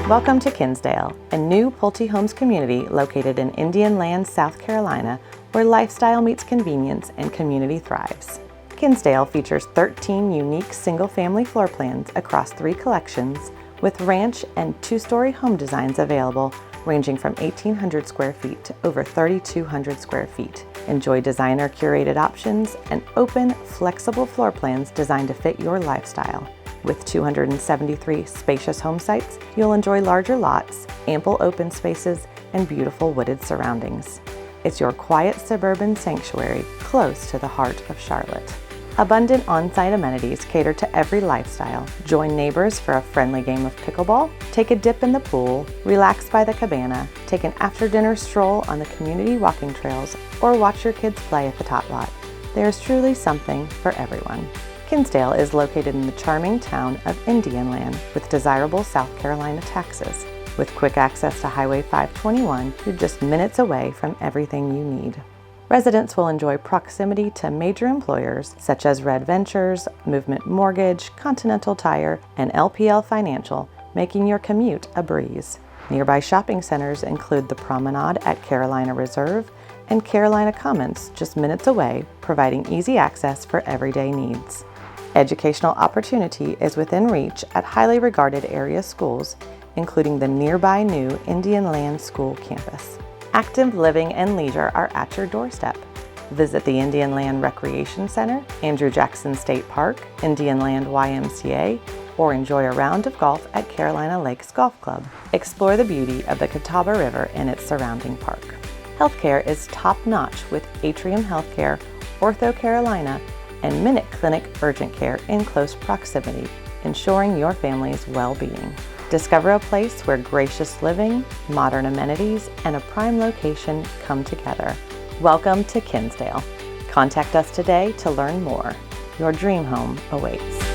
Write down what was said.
Welcome to Kinsdale, a new Pulte Homes community located in Indian Land, South Carolina, where lifestyle meets convenience and community thrives. Kinsdale features 13 unique single-family floor plans across 3 collections, with ranch and 2-story home designs available ranging from 1,800 square feet to over 3,200 square feet. Enjoy designer-curated options and open, flexible floor plans designed to fit your lifestyle. With 273 spacious home sites, you'll enjoy larger lots, ample open spaces, and beautiful wooded surroundings. It's your quiet suburban sanctuary close to the heart of Charlotte. Abundant on-site amenities cater to every lifestyle. Join neighbors for a friendly game of pickleball, take a dip in the pool, relax by the cabana, take an after-dinner stroll on the community walking trails, or watch your kids play at the Tot Lot. There's truly something for everyone. Kinsdale is located in the charming town of Indian Land with desirable South Carolina taxes. With quick access to Highway 521, you're just minutes away from everything you need. Residents will enjoy proximity to major employers such as Red Ventures, Movement Mortgage, Continental Tire, and LPL Financial, making your commute a breeze. Nearby shopping centers include the Promenade at Carolina Reserve and Carolina Commons, just minutes away, providing easy access for everyday needs. Educational opportunity is within reach at highly regarded area schools, including the nearby new Indian Land School campus. Active living and leisure are at your doorstep. Visit the Indian Land Recreation Center, Andrew Jackson State Park, Indian Land YMCA, or enjoy a round of golf at Carolina Lakes Golf Club. Explore the beauty of the Catawba River and its surrounding park. Healthcare is top-notch with Atrium Healthcare, Ortho Carolina, and Minute Clinic Urgent Care in close proximity, ensuring your family's well-being. Discover a place where gracious living, modern amenities, and a prime location come together. Welcome to Kinsdale. Contact us today to learn more. Your dream home awaits.